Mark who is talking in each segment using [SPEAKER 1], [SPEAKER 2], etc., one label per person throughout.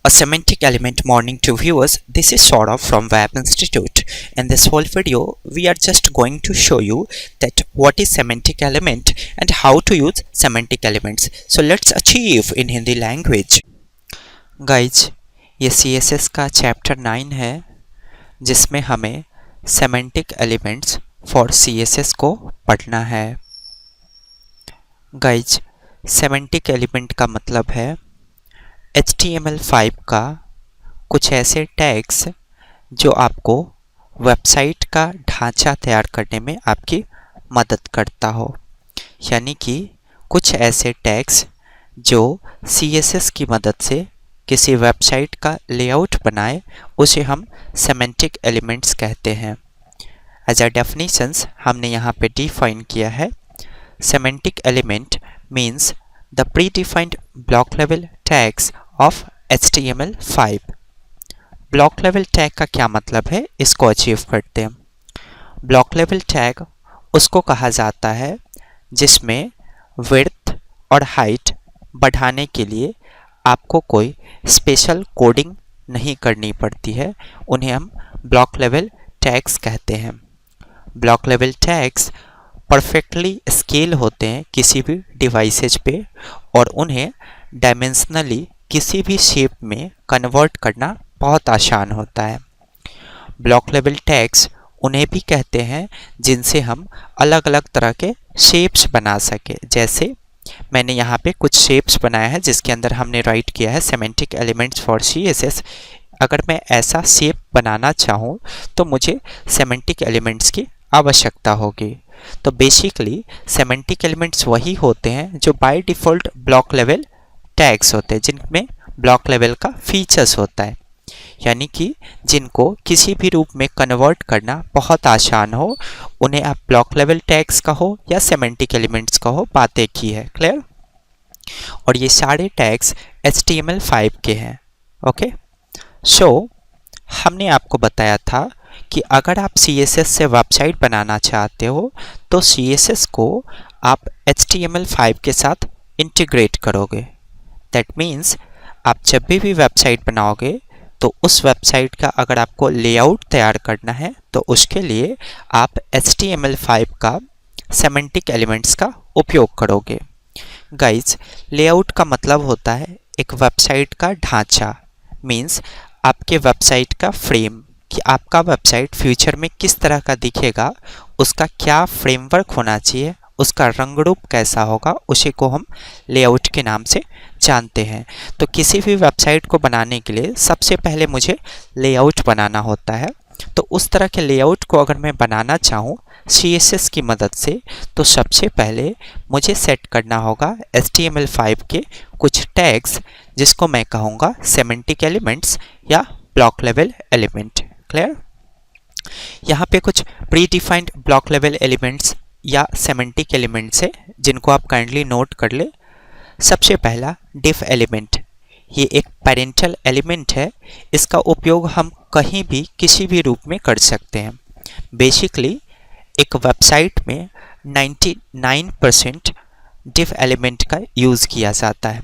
[SPEAKER 1] A semantic element morning to viewers. This is Saurabh from Wapinstitution. In this whole video, we are just going to show you that what is semantic element and how to use semantic elements. So let's achieve in Hindi language. Guys, ये CSS का chapter 9 है जिसमें हमें semantic elements for CSS को पढ़ना है. Guys, semantic element का मतलब है HTML5 का कुछ ऐसे टैग्स जो आपको वेबसाइट का ढांचा तैयार करने में आपकी मदद करता हो, यानी कि कुछ ऐसे टैग्स जो CSS की मदद से किसी वेबसाइट का लेआउट बनाए, उसे हम सेमेंटिक एलिमेंट्स कहते हैं. एज अ डेफिनेशंस हमने यहाँ पे डिफाइन किया है. Semantic element means the predefined block level tags of HTML5. Block level tag का क्या मतलब है, इसको अचीव करते हैं. ब्लॉक लेवल टैग उसको कहा जाता है जिसमें विड्थ और हाइट बढ़ाने के लिए आपको कोई स्पेशल कोडिंग नहीं करनी पड़ती है. उन्हें हम ब्लॉक लेवल टैग्स कहते हैं. Block level tags perfectly scale होते हैं किसी भी डिवाइसेज पे और उन्हें डायमेंशनली किसी भी शेप में कन्वर्ट करना बहुत आसान होता है. ब्लॉक लेवल टैग्स उन्हें भी कहते हैं जिनसे हम अलग अलग तरह के शेप्स बना सके. जैसे मैंने यहाँ पे कुछ शेप्स बनाया है जिसके अंदर हमने राइट किया है सेमेंटिक एलिमेंट्स फॉर CSS. अगर मैं ऐसा शेप बनाना चाहूँ तो मुझे सेमेंटिक एलिमेंट्स की आवश्यकता होगी. तो बेसिकली सेमेंटिक एलिमेंट्स वही होते हैं जो by default block level tags होते हैं, जिनमें ब्लॉक लेवल का फीचर्स होता है, यानी कि जिनको किसी भी रूप में कन्वर्ट करना बहुत आसान हो. उन्हें आप ब्लॉक लेवल टैग्स कहो या सेमेंटिक एलिमेंट्स कहो, बात एक ही है. क्लियर? और ये सारे टैग्स HTML5 के हैं. ओके, सो हमने आपको बताया था कि अगर आप CSS से वेबसाइट बनाना चाहते हो तो CSS को आप HTML5 के साथ इंटीग्रेट करोगे. दैट मीन्स आप जब भी वेबसाइट बनाओगे तो उस वेबसाइट का अगर आपको लेआउट तैयार करना है तो उसके लिए आप HTML5 का सेमेंटिक एलिमेंट्स का उपयोग करोगे. गाइज, लेआउट का मतलब होता है एक वेबसाइट का ढांचा. मीन्स आपके वेबसाइट का फ्रेम, कि आपका वेबसाइट फ्यूचर में किस तरह का दिखेगा, उसका क्या फ्रेमवर्क होना चाहिए, उसका रंग रूप कैसा होगा, उसी को हम लेआउट के नाम से जानते हैं. तो किसी भी वेबसाइट को बनाने के लिए सबसे पहले मुझे लेआउट बनाना होता है. तो उस तरह के लेआउट को अगर मैं बनाना चाहूँ CSS की मदद से, तो सबसे पहले मुझे सेट करना होगा HTML5 के कुछ टैग्स जिसको मैं कहूँगा सेमेंटिक एलिमेंट्स या ब्लॉक लेवल एलिमेंट. क्लियर? यहाँ पे कुछ pre defined block level elements या सेमेंटिक एलिमेंट्स है जिनको आप काइंडली नोट कर ले. सबसे पहला डिफ एलिमेंट. ये एक पेरेंटल एलिमेंट है. इसका उपयोग हम कहीं भी किसी भी रूप में कर सकते हैं. बेसिकली एक वेबसाइट में 99% डिफ एलिमेंट का यूज़ किया जाता है.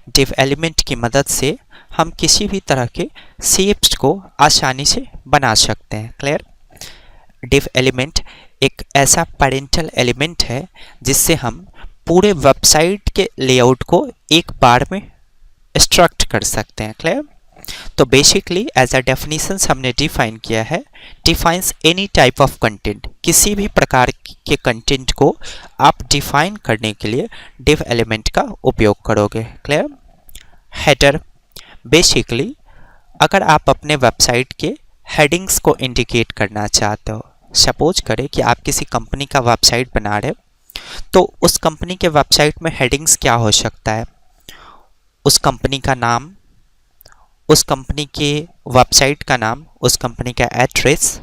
[SPEAKER 1] डिफ एलिमेंट की मदद से हम किसी भी तरह के शेप्स को आसानी से बना सकते हैं. क्लियर? डिफ एलिमेंट एक ऐसा पेरेंटल एलिमेंट है जिससे हम पूरे वेबसाइट के लेआउट को एक बार में एक्सट्रैक्ट कर सकते हैं. क्लियर? तो बेसिकली एज अ डेफिनेशंस हमने डिफाइन किया है, defines any type of content. किसी भी प्रकार के कंटेंट को आप डिफाइन करने के लिए डिफ एलिमेंट का उपयोग करोगे. क्लियर? हेडर. बेसिकली अगर आप अपने वेबसाइट के हेडिंग्स को इंडिकेट करना चाहते हो, सपोज करें कि आप किसी कंपनी का वेबसाइट बना रहे हो, तो उस कंपनी के वेबसाइट में हेडिंग्स क्या हो सकता है? उस कंपनी का नाम, उस कंपनी के वेबसाइट का नाम, उस कंपनी का एड्रेस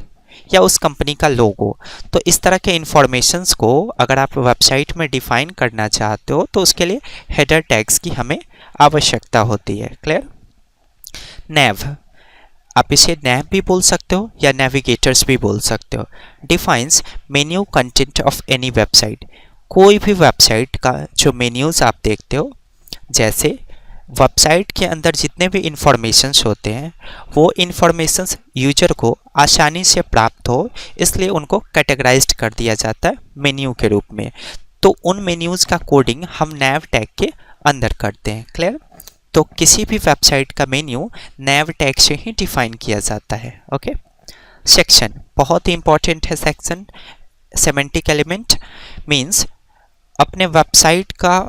[SPEAKER 1] या उस कंपनी का लोगो. तो इस तरह के इंफॉर्मेशंस को अगर आप वेबसाइट में डिफाइन करना चाहते हो तो उसके लिए हेडर टैग्स की हमें आवश्यकता होती है. क्लियर? नैव. आप इसे नैव भी बोल सकते हो या नेविगेटर्स भी बोल सकते हो. Defines menu content of any website. कोई भी वेबसाइट का जो मेन्यूज़ आप देखते हो, जैसे वेबसाइट के अंदर जितने भी इंफॉर्मेशंस होते हैं वो इंफॉर्मेशंस यूजर को आसानी से प्राप्त हो, इसलिए उनको कैटेगराइज्ड कर दिया जाता है मेन्यू के रूप में। तो उन मेन्यूज़ का कोडिंग हम नैव टैग के अंदर करते हैं। क्लियर? तो किसी भी वेबसाइट का मेन्यू नैव टैग से ही डिफाइन किया जाता है। ओके। सेक्शन बहुत ही इंपॉर्टेंट है। सेक्शन सेमेंटिक एलिमेंट मीन्स अपने वेबसाइट का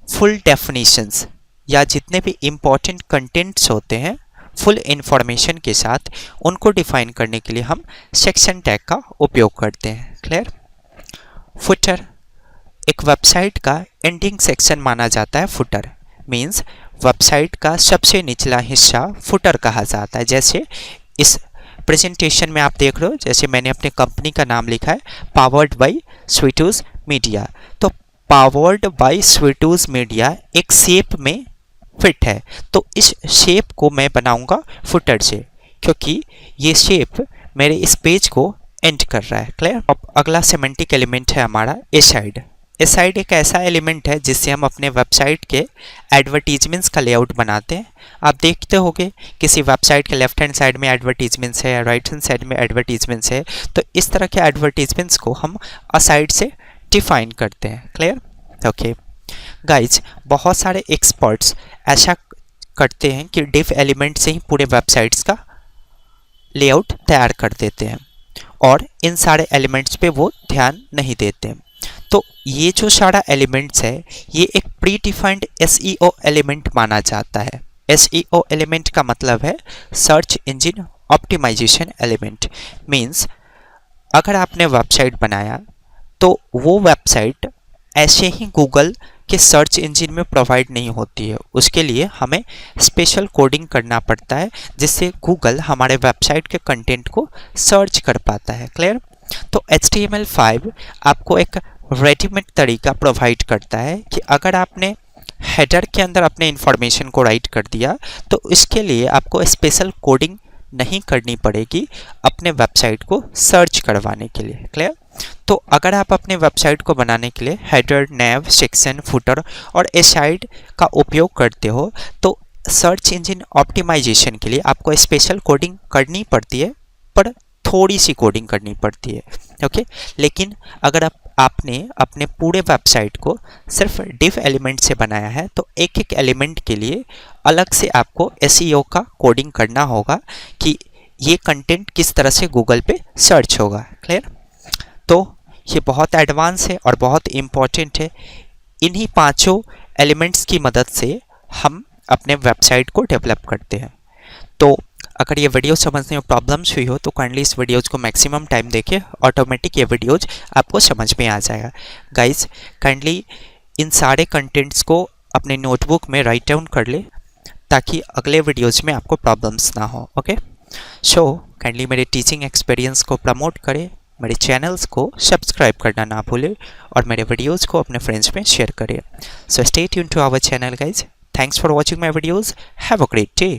[SPEAKER 1] फुल डेफिनेशंस या जितने भी इम्पॉर्टेंट कंटेंट्स होते हैं फुल इंफॉर्मेशन के साथ उनको डिफाइन करने के लिए हम सेक्शन टैग का उपयोग करते हैं। क्लियर? फुटर एक वेबसाइट का एंडिंग सेक्शन माना जाता है। फुटर मीन्स वेबसाइट का सबसे निचला हिस्सा फुटर कहा जाता है। जैसे इस प्रेजेंटेशन में आप देख रहे हो, जैसे मैंने अपने कंपनी का नाम लिखा है पावर्ड बाय स्वीटूज मीडिया, तो पावर्ड बाय स्वीटूज मीडिया एक शेप में फिट है, तो इस शेप को मैं बनाऊंगा फुटर से, क्योंकि ये शेप मेरे इस पेज को एंड कर रहा है। क्लियर? अब अगला सेमेंटिक एलिमेंट है हमारा एसाइड। एसाइड एक ऐसा एलिमेंट है जिससे हम अपने वेबसाइट के एडवर्टीजमेंट्स का लेआउट बनाते हैं। आप देखते होंगे किसी वेबसाइट के लेफ्ट हैंड साइड में एडवर्टीजमेंट्स है या राइट हैंड साइड में एडवर्टीजमेंट्स है, तो इस तरह के एडवर्टीजमेंट्स को हम असाइड से डिफाइन करते हैं। क्लियर? ओके गाइज, बहुत सारे एक्सपर्ट्स ऐसा करते हैं कि डिफ एलिमेंट से ही पूरे वेबसाइट्स का लेआउट तैयार कर देते हैं और इन सारे एलिमेंट्स पे वो ध्यान नहीं देते हैं। तो ये जो सारा एलिमेंट्स है ये एक प्री डिफाइंड एसईओ एलिमेंट माना जाता है। एसईओ एलिमेंट का मतलब है search engine optimization element. Means अगर आपने वेबसाइट बनाया तो वो वेबसाइट ऐसे ही गूगल के सर्च इंजन में प्रोवाइड नहीं होती है, उसके लिए हमें स्पेशल कोडिंग करना पड़ता है जिससे गूगल हमारे वेबसाइट के कंटेंट को सर्च कर पाता है। क्लियर? तो HTML5 आपको एक रेडीमेड तरीका प्रोवाइड करता है कि अगर आपने हेडर के अंदर अपने इंफॉर्मेशन को राइट कर दिया तो इसके लिए आपको स्पेशल कोडिंग नहीं करनी पड़ेगी अपने वेबसाइट को सर्च करवाने के लिए। क्लियर? तो अगर आप अपने वेबसाइट को बनाने के लिए हेडर, नैव, सेक्शन, फुटर और एसाइड का उपयोग करते हो तो सर्च इंजन ऑप्टिमाइजेशन के लिए आपको स्पेशल कोडिंग करनी पड़ती है, पर थोड़ी सी कोडिंग करनी पड़ती है। ओके, लेकिन अगर आपने अपने पूरे वेबसाइट को सिर्फ डिफ एलिमेंट से बनाया है तो एक एक एलिमेंट के लिए अलग से आपको एसईओ का कोडिंग करना होगा कि ये कंटेंट किस तरह से गूगल पे सर्च होगा। क्लियर? तो ये बहुत एडवांस है और बहुत इम्पॉर्टेंट है। इन्हीं पांचों एलिमेंट्स की मदद से हम अपने वेबसाइट को डेवलप करते हैं। तो अगर ये वीडियो समझने में प्रॉब्लम्स हुई हो तो काइंडली इस वीडियोज़ को मैक्सिमम टाइम देखें, ऑटोमेटिक ये वीडियोज़ आपको समझ में आ जाएगा। गाइस, काइंडली इन सारे कंटेंट्स को अपने नोटबुक में राइट डाउन कर ले ताकि अगले वीडियोज़ में आपको प्रॉब्लम्स ना हो। ओके, सो काइंडली मेरे टीचिंग एक्सपीरियंस को प्रमोट करें, मेरे चैनल्स को सब्सक्राइब करना ना भूलें और मेरे वीडियोज़ को अपने फ्रेंड्स में शेयर करें। So stay tune to our channel guys. Thanks for watching my videos. Have a great day.